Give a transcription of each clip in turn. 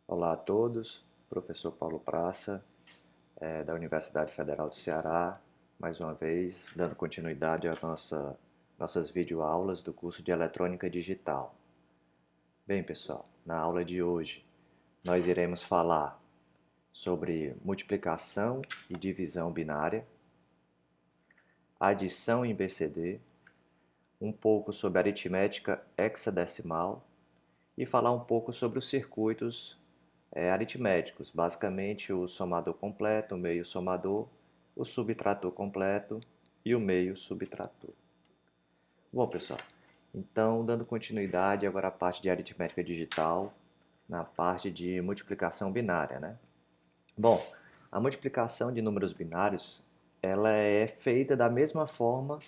Olá a todos, professor Paulo Praça, da Universidade Federal do Ceará, mais uma vez dando continuidade às nossas videoaulas do curso de Eletrônica Digital. Bem, pessoal, na aula de hoje nós iremos falar sobre multiplicação e divisão binária, adição em BCD, um pouco sobre aritmética hexadecimal e falar um pouco sobre os circuitos aritméticos, basicamente o somador completo, o meio somador, o subtrator completo e o meio subtrator. Bom, pessoal, então dando continuidade agora à parte de aritmética digital, na parte de multiplicação binária, né? Bom, a multiplicação de números binários, ela é feita da mesma forma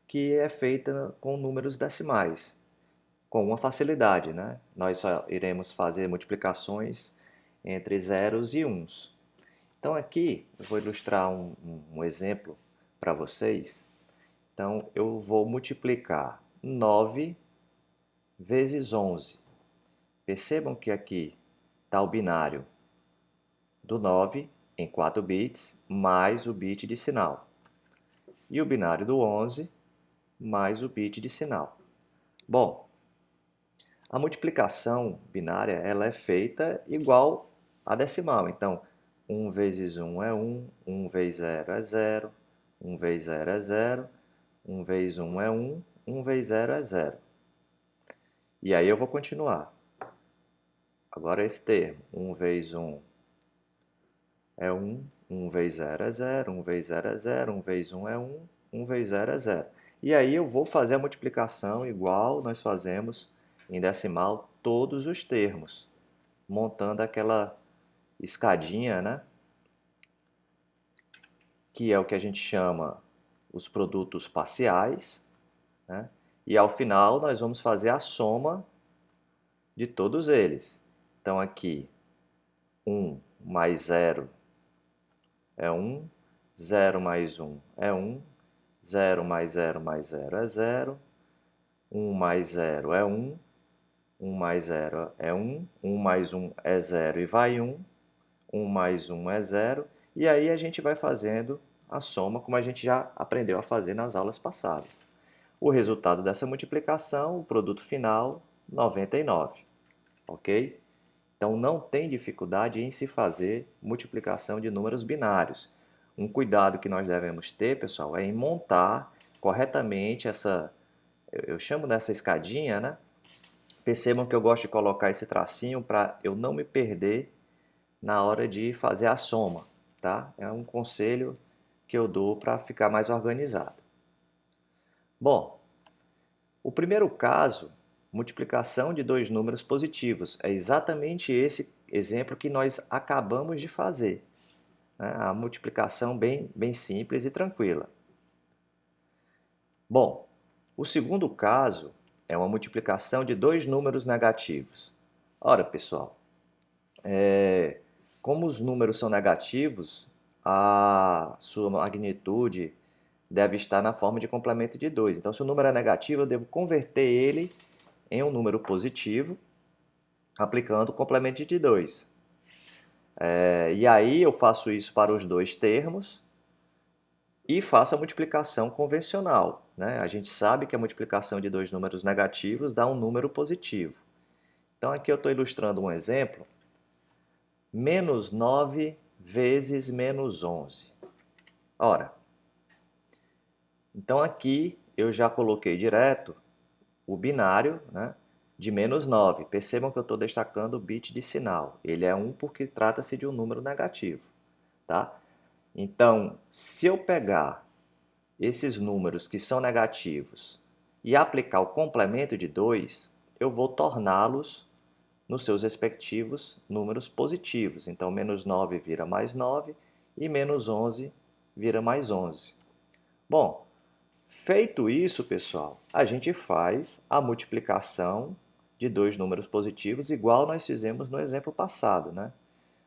que é feita com números decimais, com uma facilidade, né? Nós só iremos fazer multiplicações entre zeros e uns. Então aqui eu vou ilustrar um exemplo para vocês. Então eu vou multiplicar 9 vezes 11. Percebam que aqui está o binário do 9 em 4 bits, mais o bit de sinal. E o binário do 11 mais o bit de sinal. Bom, a multiplicação binária ela é feita igual a decimal. Então, 1 vezes 1 é 1, 1 vezes 0 é 0, 1 vezes 0 é 0, 1 vezes 1 é 1, 1 vezes 0 é 0. E aí eu vou continuar. Agora esse termo, 1 vezes 1 é 1, 1 vezes 0 é 0, 1 vezes 0 é 0, 1 vezes 1 é 1, 1 vezes 0 é 0. E aí eu vou fazer a multiplicação igual nós fazemos em decimal todos os termos, montando aquela escadinha, né? Que é o que a gente chama os produtos parciais, né? E ao final nós vamos fazer a soma de todos eles. Então aqui 1 mais 0 é 1, 0 mais 1 é 1, 0 mais 0 mais 0 é 0, 1 mais 0 é 1, 1 mais 0 é 1, 1 mais 1 é 0 e vai 1, 1 mais 1 é 0, e aí a gente vai fazendo a soma como a gente já aprendeu a fazer nas aulas passadas. O resultado dessa multiplicação, o produto final, 99, ok? Então não tem dificuldade em se fazer multiplicação de números binários. Um cuidado que nós devemos ter, pessoal, é em montar corretamente essa, eu chamo dessa escadinha, né? Percebam que eu gosto de colocar esse tracinho para eu não me perder na hora de fazer a soma, tá? É um conselho que eu dou para ficar mais organizado. Bom, o primeiro caso, multiplicação de dois números positivos, é exatamente esse exemplo que nós acabamos de fazer, né? A multiplicação bem simples e tranquila. Bom, o segundo caso é uma multiplicação de dois números negativos. Ora, pessoal, como os números são negativos, a sua magnitude deve estar na forma de complemento de 2. Então, se o número é negativo, eu devo converter ele em um número positivo, aplicando o complemento de 2. E aí eu faço isso para os dois termos e faço a multiplicação convencional, né? A gente sabe que a multiplicação de dois números negativos dá um número positivo. Então, aqui eu estou ilustrando um exemplo. Menos 9 vezes menos 11. Ora, então aqui eu já coloquei direto o binário, né, de menos 9. Percebam que eu estou destacando o bit de sinal. Ele é 1 porque trata-se de um número negativo. Tá? Então, se eu pegar esses números que são negativos e aplicar o complemento de 2, eu vou torná-los nos seus respectivos números positivos. Então, menos 9 vira mais 9 e menos 11 vira mais 11. Bom, feito isso, pessoal, a gente faz a multiplicação de dois números positivos, igual nós fizemos no exemplo passado, né?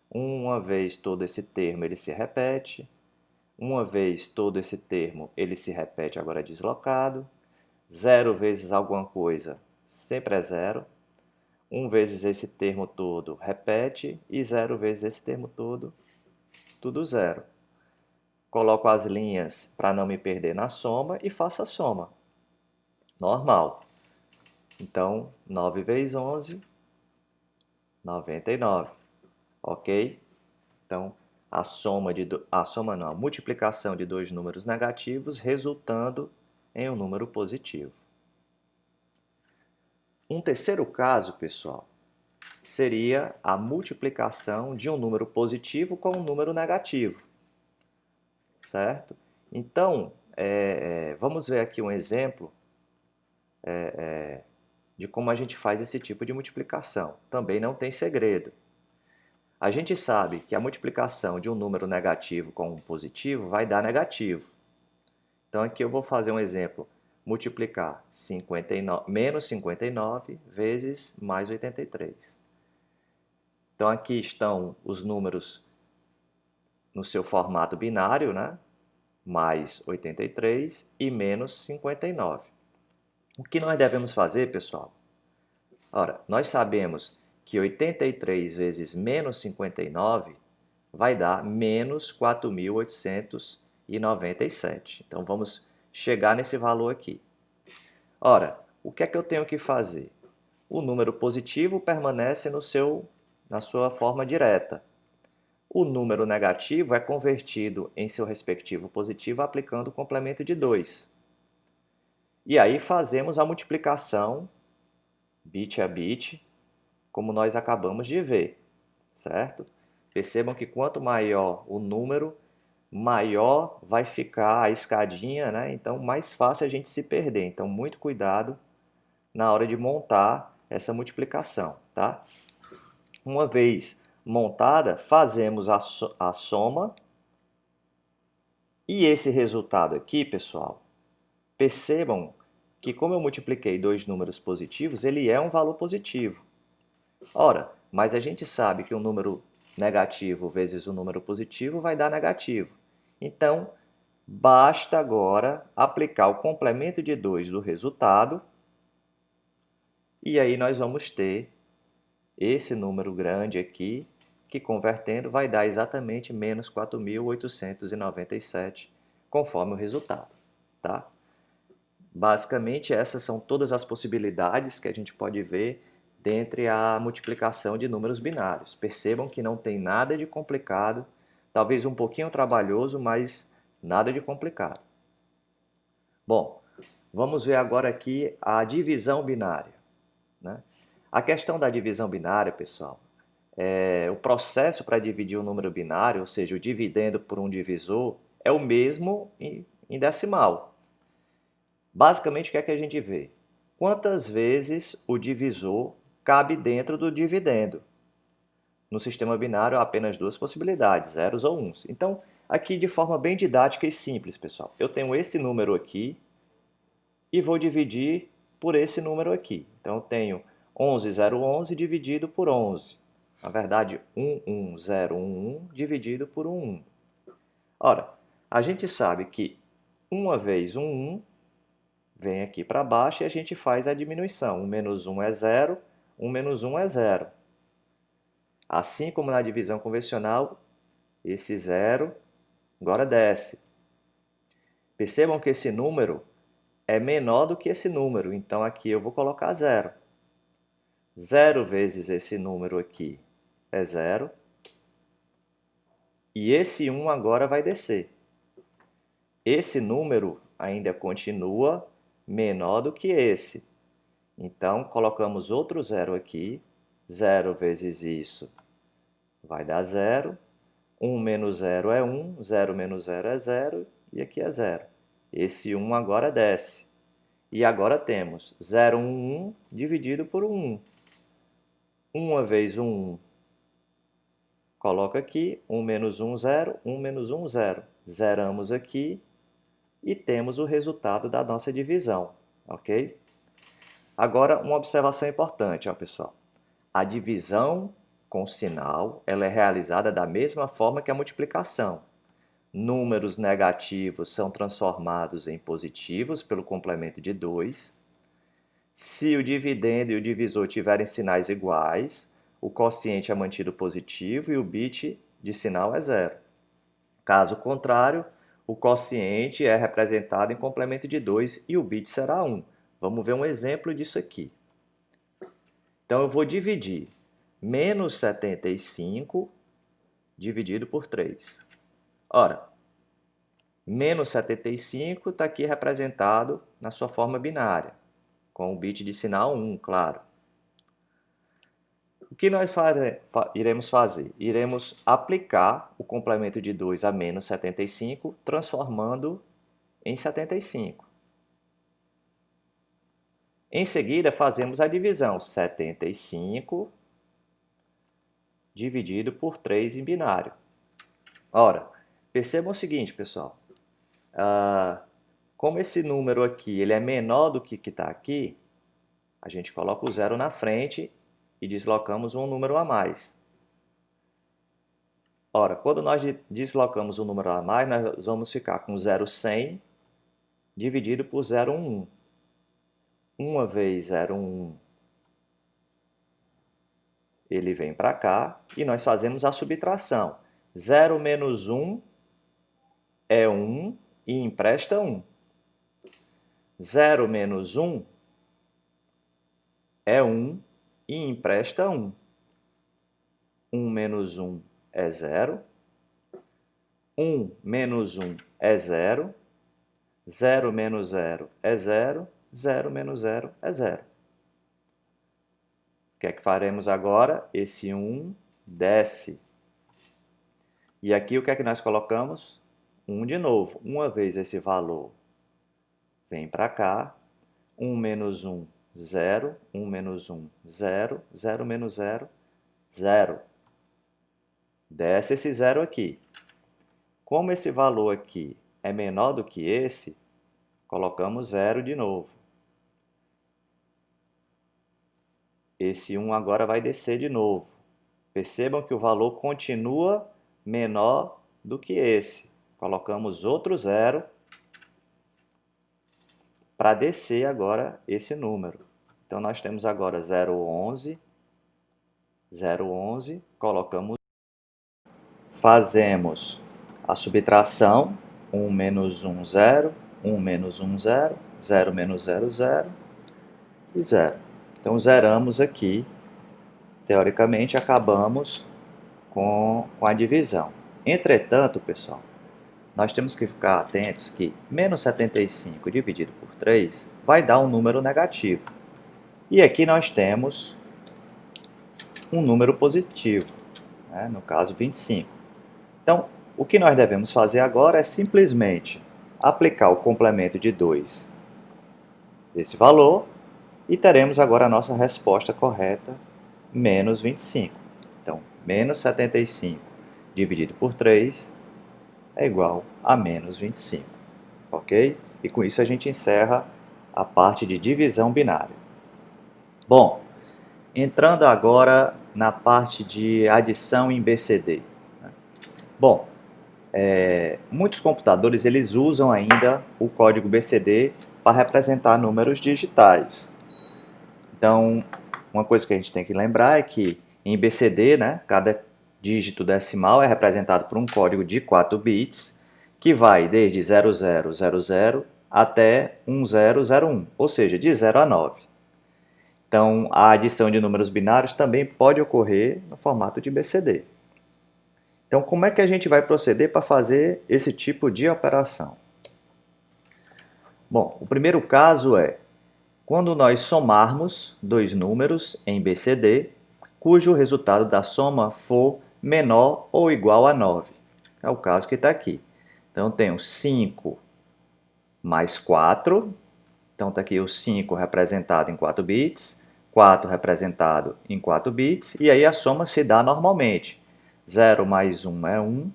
Uma vez todo esse termo ele se repete, uma vez todo esse termo ele se repete agora deslocado, 0 vezes alguma coisa sempre é 0, 1 vezes esse termo todo repete e 0 vezes esse termo todo, tudo zero. Coloco as linhas para não me perder na soma e faço a soma. Normal. Então, 9 vezes 11, 99. Ok? Então, a multiplicação de dois números negativos resultando em um número positivo. Um terceiro caso, pessoal, seria a multiplicação de um número positivo com um número negativo, certo? Então, vamos ver aqui um exemplo de como a gente faz esse tipo de multiplicação. Também não tem segredo. A gente sabe que a multiplicação de um número negativo com um positivo vai dar negativo. Então aqui eu vou fazer um exemplo. Multiplicar menos 59 vezes mais 83. Então aqui estão os números no seu formato binário, né? Mais 83 e menos 59. O que nós devemos fazer, pessoal? Ora, nós sabemos que 83 vezes menos 59 vai dar menos 4.897. Então, vamos chegar nesse valor aqui. Ora, o que é que eu tenho que fazer? O número positivo permanece na sua forma direta. O número negativo é convertido em seu respectivo positivo aplicando o complemento de 2. E aí fazemos a multiplicação bit a bit, como nós acabamos de ver, certo? Percebam que quanto maior o número, maior vai ficar a escadinha, né? Então, mais fácil a gente se perder. Então, muito cuidado na hora de montar essa multiplicação, tá? Uma vez montada, fazemos a soma. E esse resultado aqui, pessoal, percebam que como eu multipliquei dois números positivos, ele é um valor positivo. Ora, mas a gente sabe que um número negativo vezes um número positivo vai dar negativo. Então, basta agora aplicar o complemento de 2 do resultado e aí nós vamos ter esse número grande aqui, que convertendo vai dar exatamente menos 4.897, conforme o resultado, tá? Basicamente, essas são todas as possibilidades que a gente pode ver dentre a multiplicação de números binários. Percebam que não tem nada de complicado, talvez um pouquinho trabalhoso, mas nada de complicado. Bom, vamos ver agora aqui a divisão binária, né? A questão da divisão binária, pessoal, o processo para dividir um número binário, ou seja, o dividendo por um divisor, é o mesmo em decimal. Basicamente, o que é que a gente vê? Quantas vezes o divisor cabe dentro do dividendo? No sistema binário, há apenas duas possibilidades, zeros ou uns. Então, aqui de forma bem didática e simples, pessoal, eu tenho esse número aqui e vou dividir por esse número aqui. Então, eu tenho 11,011 dividido por 11. Na verdade, 11011 dividido por 11. Ora, a gente sabe que uma vez 11 vem aqui para baixo e a gente faz a diminuição. 1 menos 1 é 0, 1 menos 1 é 0. Assim como na divisão convencional, esse 0 agora desce. Percebam que esse número é menor do que esse número, então aqui eu vou colocar 0. 0 vezes esse número aqui é 0. E esse 1 agora vai descer. Esse número ainda continua menor do que esse. Então, colocamos outro 0 aqui. 0 vezes isso vai dar 0. 1 menos 0 é 1. 0 menos 0 é 0. E aqui é 0. Esse 1 agora desce. E agora temos 0, 1, 1 dividido por 1. 1 vezes 1, coloca aqui. 1 menos 1, 0. 1 menos 1, 0. Zeramos aqui e temos o resultado da nossa divisão, ok? Agora, uma observação importante, ó, pessoal. A divisão com sinal ela é realizada da mesma forma que a multiplicação. Números negativos são transformados em positivos pelo complemento de 2. Se o dividendo e o divisor tiverem sinais iguais, o quociente é mantido positivo e o bit de sinal é zero. Caso contrário, o quociente é representado em complemento de 2 e o bit será 1. Vamos ver um exemplo disso aqui. Então, eu vou dividir menos 75 dividido por 3. Ora, menos 75 está aqui representado na sua forma binária, com o bit de sinal 1, claro. O que nós iremos fazer? Iremos aplicar o complemento de 2 a menos 75, transformando em 75. Em seguida, fazemos a divisão 75 dividido por 3 em binário. Ora, percebam o seguinte, pessoal. Como esse número aqui ele é menor do que está aqui, a gente coloca o zero na frente e deslocamos um número a mais. Ora, quando nós deslocamos um número a mais, nós vamos ficar com 0,100 dividido por 0,11. 1 vezes 0,11, ele vem para cá e nós fazemos a subtração. 0 menos 1 é 1 e empresta 1. 0 menos 1 é 1 e empresta 1. 1 menos 1 é 0. 1 menos 1 é 0. 0 menos 0 é 0. 0 menos 0 é 0. O que é que faremos agora? Esse 1 desce. E aqui o que é que nós colocamos? 1 de novo. Uma vez esse valor vem para cá. 1 menos 1, 0. 1 menos 1, 0. 0 menos 0, 0. Desce esse 0 aqui. Como esse valor aqui é menor do que esse, colocamos 0 de novo. Esse 1 agora vai descer de novo. Percebam que o valor continua menor do que esse. Colocamos outro 0 para descer agora esse número. Então, nós temos agora 0,11, 0,11, colocamos, fazemos a subtração, 1 menos 1, 0, 1 menos 1, 0, 0 menos 0, 0 e 0. Então, zeramos aqui. Teoricamente, acabamos com a divisão. Entretanto, pessoal, nós temos que ficar atentos que menos 75 dividido por 3 vai dar um número negativo. E aqui nós temos um número positivo, né? No caso 25. Então, o que nós devemos fazer agora é simplesmente aplicar o complemento de 2 desse valor e teremos agora a nossa resposta correta, menos 25. Então, menos 75 dividido por 3 é igual a menos 25, ok? E com isso a gente encerra a parte de divisão binária. Bom, entrando agora na parte de adição em BCD. Bom, muitos computadores eles usam ainda o código BCD para representar números digitais. Então, uma coisa que a gente tem que lembrar é que em BCD, né, cada dígito decimal é representado por um código de 4 bits, que vai desde 0000 até 1001, ou seja, de 0 a 9. Então, a adição de números binários também pode ocorrer no formato de BCD. Então, como é que a gente vai proceder para fazer esse tipo de operação? Bom, o primeiro caso é quando nós somarmos dois números em BCD, cujo resultado da soma for menor ou igual a 9. É o caso que está aqui. Então, eu tenho 5 mais 4. Então, está aqui o 5 representado em 4 bits, 4 representado em 4 bits, e aí a soma se dá normalmente. 0 mais 1 é 1,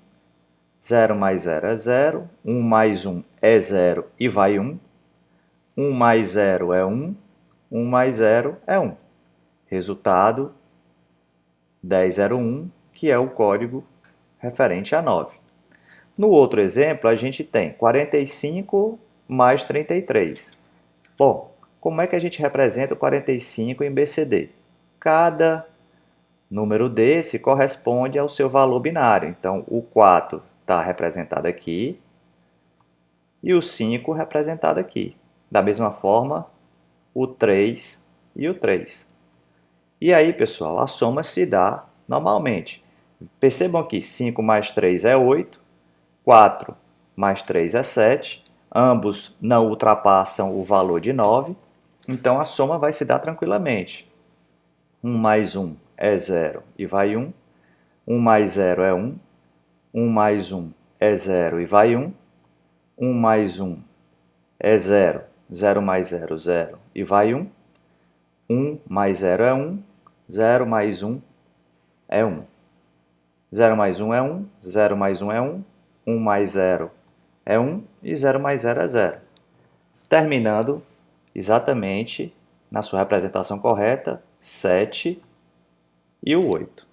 0 mais 0 é 0, 1 mais 1 é 0 e vai 1, 1 mais 0 é 1, 1 mais 0 é 1. Resultado 1001, que é o código referente a 9. No outro exemplo, a gente tem 45 mais 33. Bom, como é que a gente representa o 45 em BCD? Cada número desse corresponde ao seu valor binário. Então, o 4 está representado aqui e o 5 representado aqui. Da mesma forma, o 3 e o 3. E aí, pessoal, a soma se dá normalmente. Percebam que 5 mais 3 é 8, 4 mais 3 é 7, ambos não ultrapassam o valor de 9, então a soma vai se dar tranquilamente. 1 mais 1 é 0 e vai 1, 1 mais 0 é 1, 1 mais 1 é 0 e vai 1, 1 mais 1 é 0, 0 mais 0, 0 e vai 1, 1 mais 0 é 1, 0 mais 1 é 1. 0 mais 1 é 1, 0 mais 1 é 1, 1 mais 0 é 1 e 0 mais 0 é 0. Terminando exatamente na sua representação correta, 7 e o 8.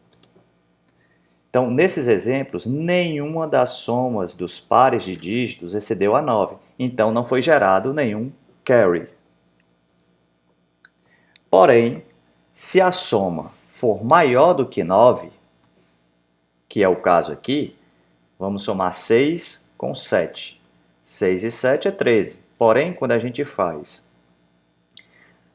Então, nesses exemplos, nenhuma das somas dos pares de dígitos excedeu a 9. Então, não foi gerado nenhum carry. Porém, se a soma for maior do que 9, que é o caso aqui, vamos somar 6 com 7. 6 e 7 é 13. Porém, quando a gente faz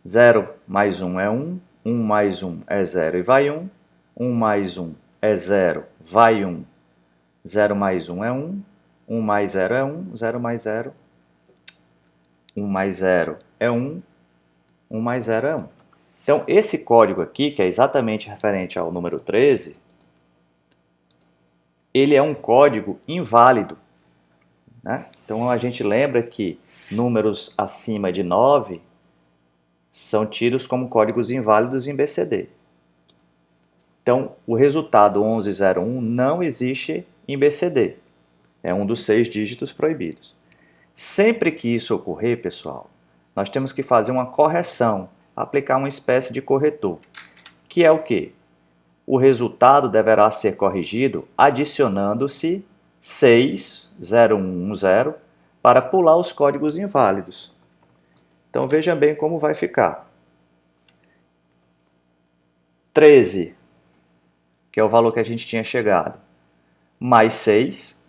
0 mais 1 é 1, 1 mais 1 é 0 e vai 1, 1 mais 1 é 0, vai 1, 0 mais 1 é 1, 1 mais 0 é 1, 0 mais 0, 1 mais 0 é 1, 1 mais 0 é 1. Então, esse código aqui, que é exatamente referente ao número 13, ele é um código inválido, né? Então, a gente lembra que números acima de 9 são tidos como códigos inválidos em BCD. Então, o resultado 1101 não existe em BCD. É um dos 6 dígitos proibidos. Sempre que isso ocorrer, pessoal, nós temos que fazer uma correção, aplicar uma espécie de corretor, que é o quê? O resultado deverá ser corrigido adicionando-se 60110 para pular os códigos inválidos. Então, veja bem como vai ficar. 13, que é o valor que a gente tinha chegado, mais 6,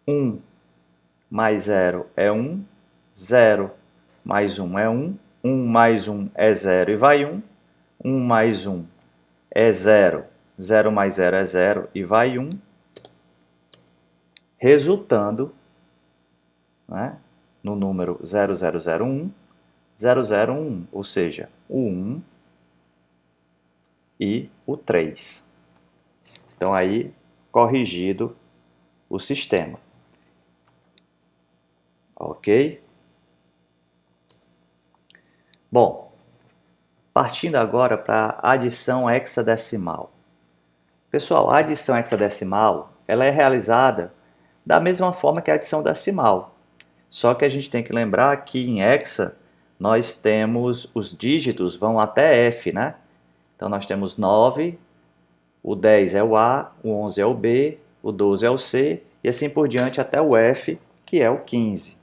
1 mais 0 é 1, 0 mais 1 é 1, 1 mais 1 é 0 e vai 1, 1 mais 1 é 0, 0 mais 0 é 0 e vai 1, resultando, né, no número 0001, 0011, ou seja, o 1 e o 3. Então, aí, corrigido o sistema. Ok? Bom, partindo agora para a adição hexadecimal. Pessoal, a adição hexadecimal ela é realizada da mesma forma que a adição decimal. Só que a gente tem que lembrar que em hexa nós temos os dígitos vão até F, né? Então nós temos 9, o 10 é o A, o 11 é o B, o 12 é o C e assim por diante até o F, que é o 15.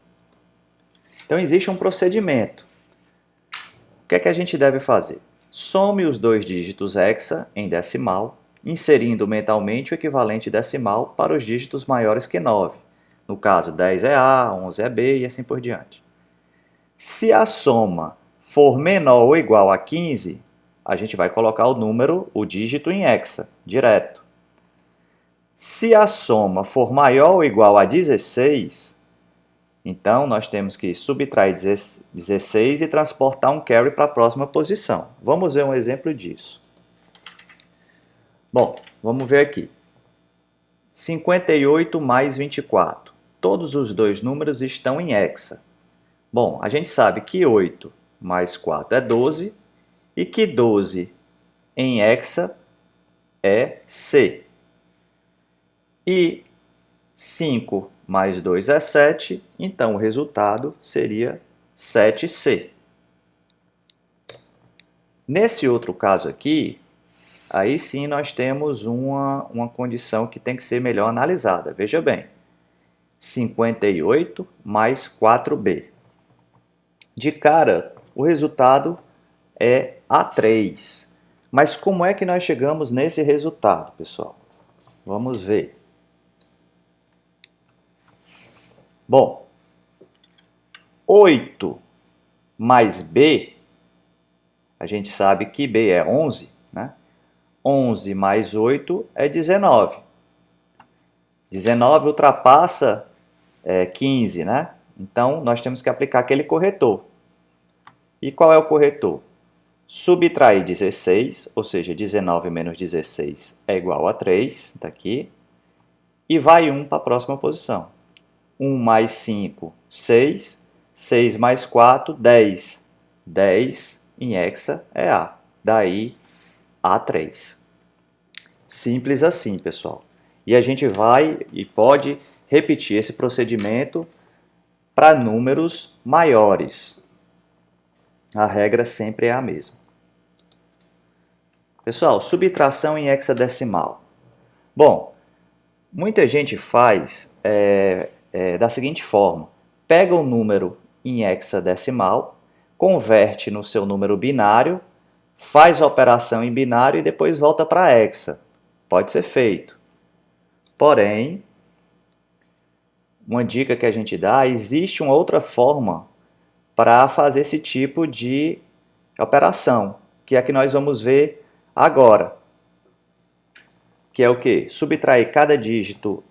Então existe um procedimento. O que é que a gente deve fazer? Some os dois dígitos hexa em decimal, inserindo mentalmente o equivalente decimal para os dígitos maiores que 9. No caso, 10 é A, 11 é B e assim por diante. Se a soma for menor ou igual a 15, a gente vai colocar o número, o dígito em hexa, direto. Se a soma for maior ou igual a 16, então nós temos que subtrair 16 e transportar um carry para a próxima posição. Vamos ver um exemplo disso. Bom, vamos ver aqui. 58 mais 24. Todos os dois números estão em hexa. Bom, a gente sabe que 8 mais 4 é 12 e que 12 em hexa é C. E 5 mais 2 é 7, então o resultado seria 7C. Nesse outro caso aqui, aí sim nós temos uma condição que tem que ser melhor analisada. Veja bem, 58 mais 4B. De cara, o resultado é A3. Mas como é que nós chegamos nesse resultado, pessoal? Vamos ver. Bom, 8 mais B, a gente sabe que B é 11, né? 11 mais 8 é 19. 19 ultrapassa 15, né? Então, nós temos que aplicar aquele corretor. E qual é o corretor? Subtrair 16, ou seja, 19 menos 16 é igual a 3, está aqui. E vai 1 para a próxima posição. 1 mais 5, 6. 6 mais 4, 10. 10 em hexa é A. Daí, A3. Simples assim, pessoal. E a gente vai e pode repetir esse procedimento para números maiores. A regra sempre é a mesma. Pessoal, subtração em hexadecimal. Bom, muita gente faz da seguinte forma. Pega o número em hexadecimal, converte no seu número binário, faz a operação em binário e depois volta para hexa. Pode ser feito. Porém, uma dica que a gente dá, existe uma outra forma para fazer esse tipo de operação, que é a que nós vamos ver agora. Que é o quê? Subtrair cada dígito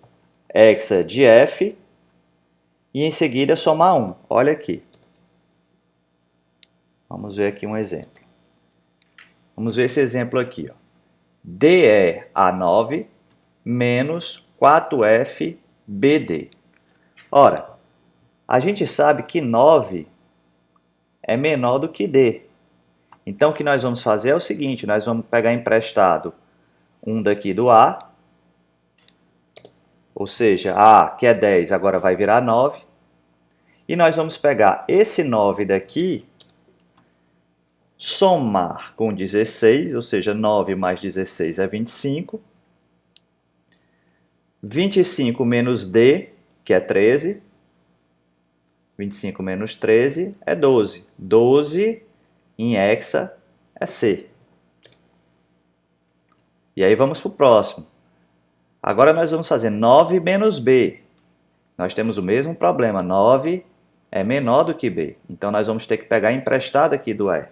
hexa de F e em seguida somar 1. Olha aqui. Vamos ver aqui um exemplo. Vamos ver esse exemplo aqui. Ó. D é A9 menos 4F BD. Ora, a gente sabe que 9 é menor do que D. Então, o que nós vamos fazer é o seguinte, nós vamos pegar emprestado um daqui do A, ou seja, A, que é 10, agora vai virar 9. E nós vamos pegar esse 9 daqui, somar com 16, ou seja, 9 mais 16 é 25. 25 menos D, que é 13. 25 menos 13 é 12. 12 em hexa é C. E aí vamos para o próximo. Agora nós vamos fazer 9 menos B. Nós temos o mesmo problema. 9 é menor do que B. Então nós vamos ter que pegar emprestado aqui do E.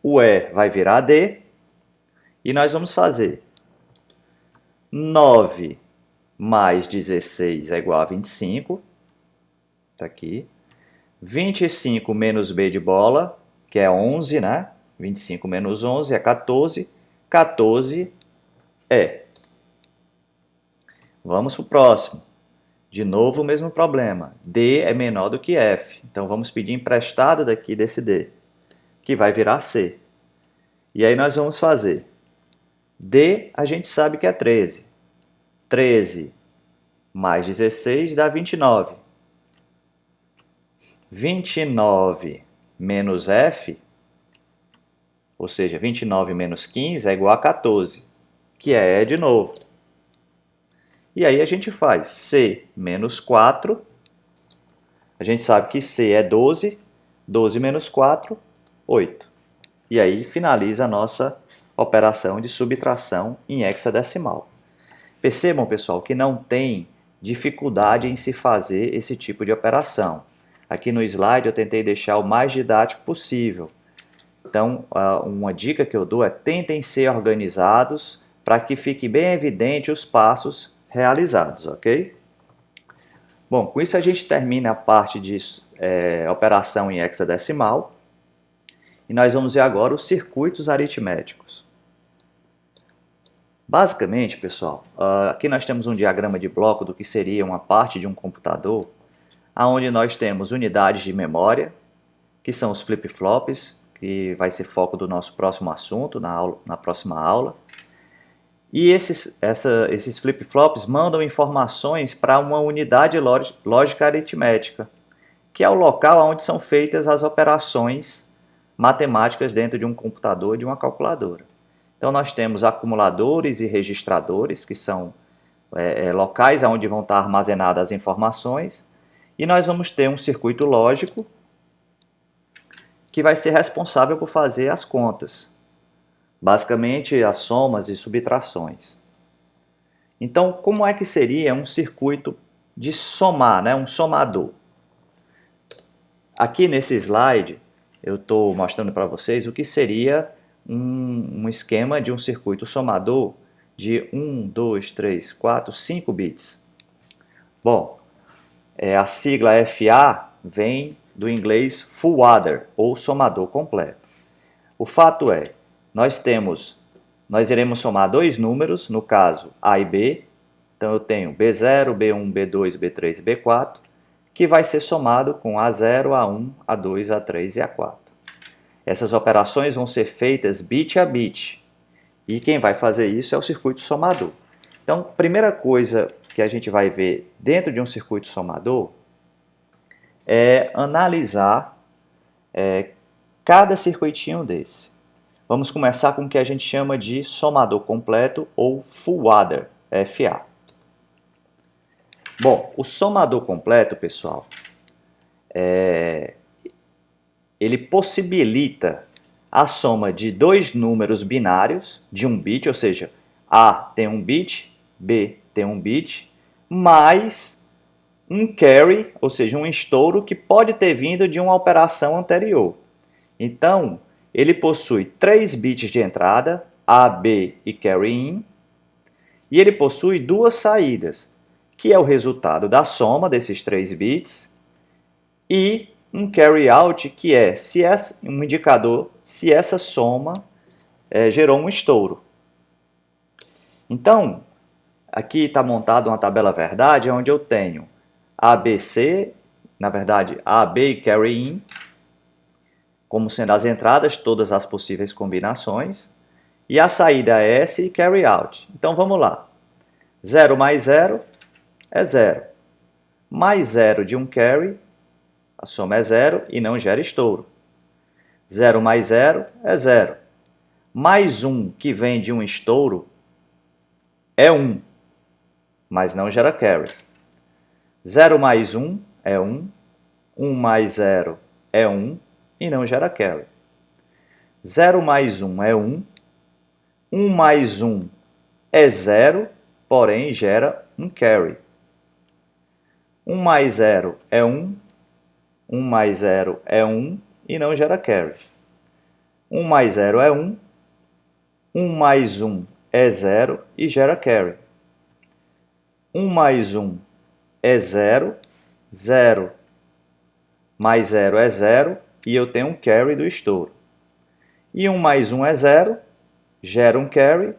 O E vai virar D. E nós vamos fazer 9 mais 16 é igual a 25. Está aqui. 25 menos B de bola, que é 11, né? 25 menos 11 é 14. 14 é. Vamos para o próximo. De novo o mesmo problema. D é menor do que F. Então vamos pedir emprestado daqui desse D, que vai virar C. E aí nós vamos fazer. D a gente sabe que é 13. 13 mais 16 dá 29. 29 menos F, ou seja, 29 menos 15 é igual a 14, que é E de novo. E aí a gente faz C menos 4, a gente sabe que C é 12, 12 menos 4, 8. E aí finaliza a nossa operação de subtração em hexadecimal. Percebam, pessoal, que não tem dificuldade em se fazer esse tipo de operação. Aqui no slide eu tentei deixar o mais didático possível. Então, uma dica que eu dou é tentem ser organizados para que fique bem evidente os passos realizados, ok? Bom, com isso a gente termina a parte de operação em hexadecimal e nós vamos ver agora os circuitos aritméticos. Basicamente, pessoal, aqui nós temos um diagrama de bloco do que seria uma parte de um computador, onde nós temos unidades de memória, que são os flip-flops, que vai ser foco do nosso próximo assunto, na próxima aula. E esses flip-flops mandam informações para uma unidade lógica aritmética, que é o local onde são feitas as operações matemáticas dentro de um computador e de uma calculadora. Então nós temos acumuladores e registradores, que são locais onde vão estar armazenadas as informações, e nós vamos ter um circuito lógico, que vai ser responsável por fazer as contas. Basicamente, as somas e subtrações. Então, como é que seria um circuito de somar, né? Um somador? Aqui nesse slide, eu estou mostrando para vocês o que seria um esquema de um circuito somador de 1, 2, 3, 4, 5 bits. Bom, a sigla FA vem do inglês full adder, ou somador completo. O fato é, nós iremos somar dois números, no caso A e B. Então eu tenho B0, B1, B2, B3 e B4, que vai ser somado com A0, A1, A2, A3 e A4. Essas operações vão ser feitas bit a bit, e quem vai fazer isso é o circuito somador. Então, primeira coisa que a gente vai ver dentro de um circuito somador é analisar cada circuitinho desse. Vamos começar com o que a gente chama de somador completo ou full adder, FA. Bom, o somador completo, pessoal, ele possibilita a soma de dois números binários de um bit, ou seja, A tem um bit, B tem um bit, mais um carry, ou seja, um estouro que pode ter vindo de uma operação anterior. Então, ele possui 3 bits de entrada, A, B e carry in, e ele possui duas saídas, que é o resultado da soma desses 3 bits, e um carry out, que é um indicador se essa soma gerou um estouro. Então, aqui está montada uma tabela verdade, onde eu tenho ABC, na verdade, AB e carry in, como sendo as entradas, todas as possíveis combinações, e a saída é S e carry out. Então vamos lá. 0 mais 0 é 0. Mais 0 de um carry, a soma é 0 e não gera estouro. 0 mais 0 é 0. Mais 1 que vem de um estouro é 1, mas não gera carry. 0 mais 1 é 1. 1 mais 0 é 1 e não gera carry. 0 mais 1 é 1. 1 mais 1 é 0, porém gera um carry. 1 mais 0 é 1. 1 mais 0 é 1 e não gera carry. 1 mais 0 é 1. 1 mais 1 é 0 e gera carry. 1 mais 1 é 0. 0 mais 0 é 0 e eu tenho um carry do estouro. E 1 mais 1 é 0, gera um carry.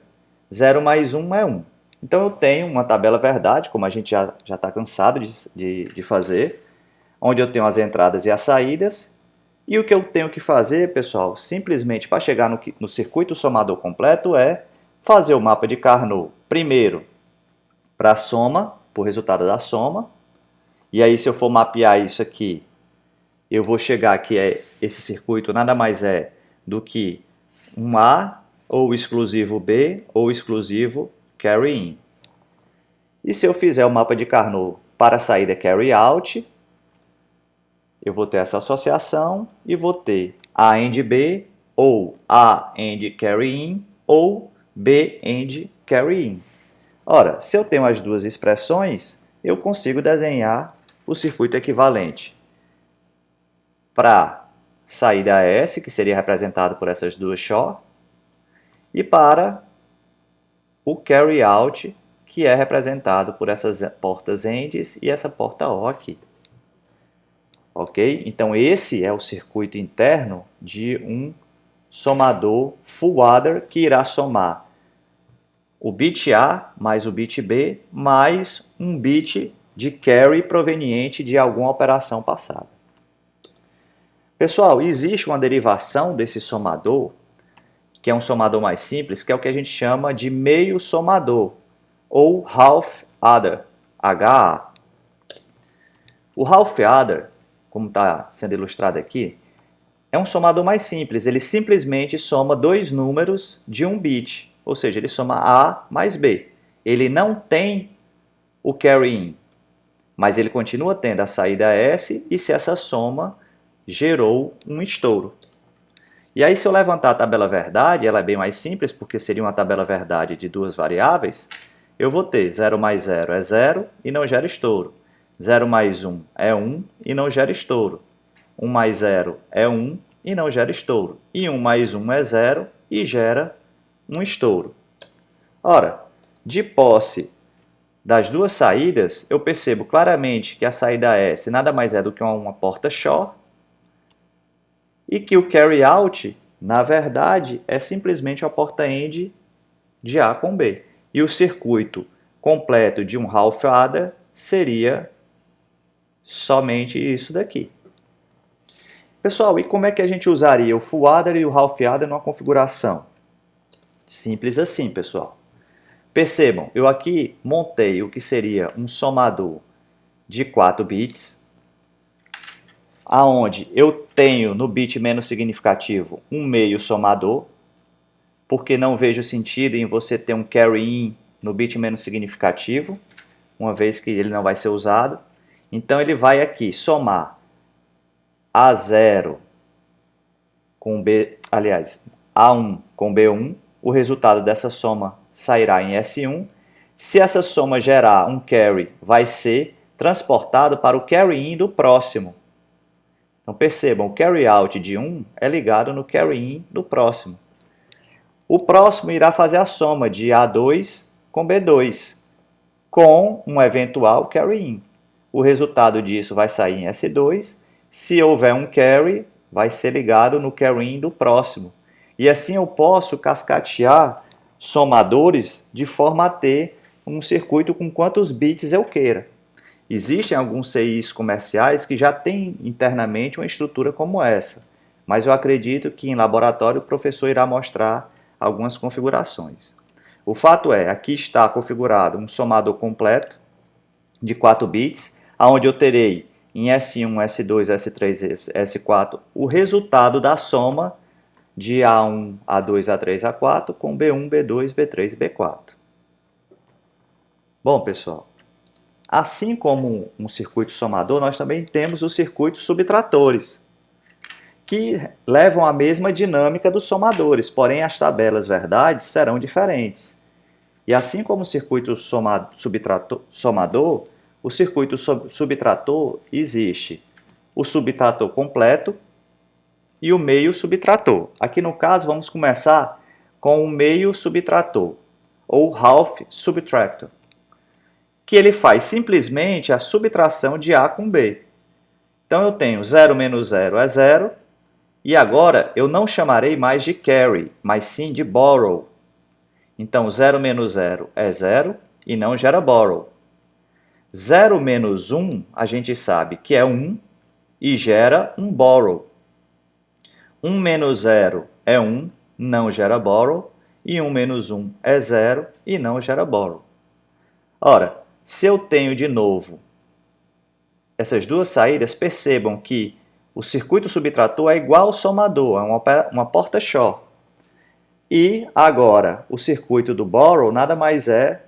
0 mais 1 é 1. Então eu tenho uma tabela verdade, como a gente já está cansado de fazer, onde eu tenho as entradas e as saídas. E o que eu tenho que fazer, pessoal, simplesmente para chegar no circuito somador completo é fazer o mapa de Carnot primeiro para a soma, por resultado da soma. E aí se eu for mapear isso aqui, eu vou chegar que esse circuito nada mais é do que um A, ou exclusivo B, ou exclusivo carry in. E se eu fizer o mapa de Carnot para a saída carry out, eu vou ter essa associação e vou ter A AND B, ou A AND carry in, ou B AND carry in. Ora, se eu tenho as duas expressões, eu consigo desenhar o circuito equivalente para saída S, que seria representado por essas duas SHOR, e para o carry out, que é representado por essas portas ANDs e essa porta O aqui. Ok? Então esse é o circuito interno de um somador full adder que irá somar o bit A mais o bit B mais um bit de carry proveniente de alguma operação passada. Pessoal, existe uma derivação desse somador, que é um somador mais simples, que é o que a gente chama de meio somador, ou half adder, HA. O half adder, como está sendo ilustrado aqui, é um somador mais simples. Ele simplesmente soma dois números de um bit, ou seja, ele soma A mais B. Ele não tem o carry in, mas ele continua tendo a saída S, e se essa soma gerou um estouro. E aí, se eu levantar a tabela verdade, ela é bem mais simples, porque seria uma tabela verdade de duas variáveis, eu vou ter 0 mais 0 é 0 e não gera estouro. 0 mais 1 é 1 e não gera estouro. 1 mais 0 é 1 e não gera estouro. E 1 mais 1 é 0 e gera um estouro. Ora, de posse das duas saídas, eu percebo claramente que a saída S nada mais é do que uma porta short e que o carry out, na verdade, é simplesmente uma porta end de A com B. E o circuito completo de um half adder seria somente isso daqui. Pessoal, e como é que a gente usaria o full adder e o half adder numa configuração? Simples assim, pessoal. Percebam, eu aqui montei o que seria um somador de 4 bits, aonde eu tenho no bit menos significativo um meio somador, porque não vejo sentido em você ter um carry in no bit menos significativo, uma vez que ele não vai ser usado. Então ele vai aqui somar A0 com B, aliás, A1 com B1, o resultado dessa soma sairá em S1. Se essa soma gerar um carry, vai ser transportado para o carry in do próximo. Então percebam, o carry out de 1 é ligado no carry in do próximo. O próximo irá fazer a soma de A2 com B2, com um eventual carry in. O resultado disso vai sair em S2. Se houver um carry, vai ser ligado no carry in do próximo. E assim eu posso cascatear somadores de forma a ter um circuito com quantos bits eu queira. Existem alguns CIs comerciais que já têm internamente uma estrutura como essa, mas eu acredito que em laboratório o professor irá mostrar algumas configurações. O fato é, aqui está configurado um somador completo de 4 bits, onde eu terei em S1, S2, S3, S4 o resultado da soma de A1, A2, A3, A4 com B1, B2, B3 e B4. Bom, pessoal, assim como um circuito somador, nós também temos os circuitos subtratores, que levam a mesma dinâmica dos somadores, porém as tabelas verdades serão diferentes. E assim como o circuito somador, o circuito subtrator existe o subtrator completo e o meio subtrator. Aqui no caso vamos começar com o meio subtrator, ou half subtractor, que ele faz simplesmente a subtração de A com B. Então eu tenho 0 menos 0 é 0, e agora eu não chamarei mais de carry, mas sim de borrow. Então 0 menos 0 é 0 e não gera borrow. 0 menos 1 a gente sabe que é 1 e gera um borrow. 1 menos 0 é 1, não gera borrow. E 1 menos 1 é 0 e não gera borrow. Ora, se eu tenho de novo essas duas saídas, percebam que o circuito subtrator é igual ao somador, é uma porta short. E agora, o circuito do borrow nada mais é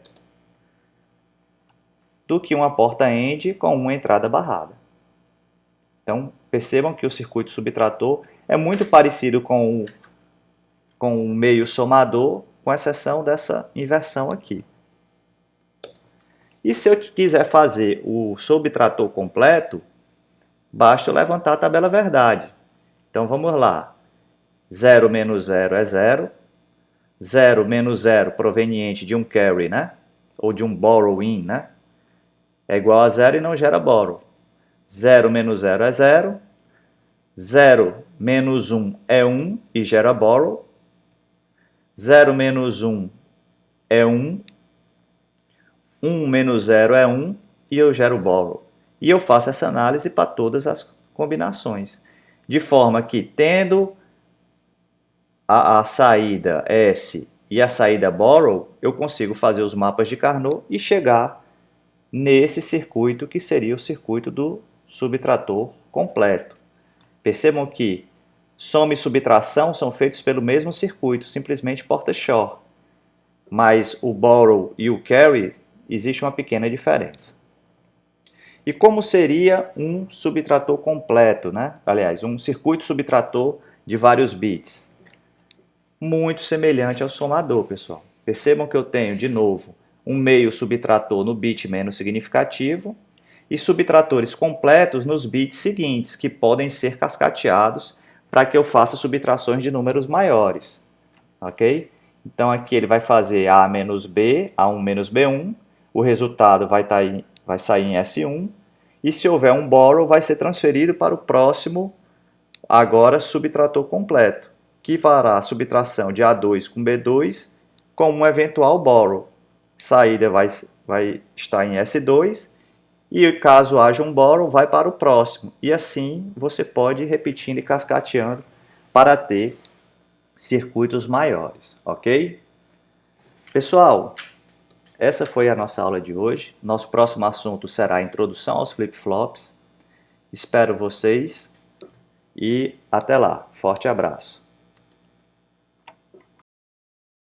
do que uma porta end com uma entrada barrada. Então, percebam que o circuito subtrator é muito parecido com o meio somador, com exceção dessa inversão aqui. E se eu quiser fazer o subtrator completo, basta eu levantar a tabela verdade. Então vamos lá. 0 menos 0 é 0. 0 menos 0 proveniente de um carry, né? Ou de um borrow in, né? É igual a 0 e não gera borrow. 0 menos 0 é 0. 0 menos 1 é 1 e gera borrow. 0 menos 1 é 1. 1 menos 0 é 1 e eu gero borrow. E eu faço essa análise para todas as combinações. De forma que, tendo a saída S e a saída borrow, eu consigo fazer os mapas de Carnot e chegar nesse circuito que seria o circuito do subtrator completo. Percebam que soma e subtração são feitos pelo mesmo circuito, simplesmente porta short. Mas o borrow e o carry existe uma pequena diferença. E como seria um subtrator completo, né? Aliás, um circuito subtrator de vários bits? Muito semelhante ao somador, pessoal. Percebam que eu tenho, de novo, um meio subtrator no bit menos significativo e subtratores completos nos bits seguintes, que podem ser cascateados para que eu faça subtrações de números maiores. Ok? Então aqui ele vai fazer A menos B, A1 menos B1, o resultado vai sair em S1, e se houver um borrow, vai ser transferido para o próximo, agora subtrator completo, que fará a subtração de A2 com B2 com um eventual borrow. Saída vai estar em S2, e caso haja um borrow, vai para o próximo. E assim você pode ir repetindo e cascateando para ter circuitos maiores, ok? Pessoal, essa foi a nossa aula de hoje. Nosso próximo assunto será a introdução aos flip-flops. Espero vocês e até lá. Forte abraço.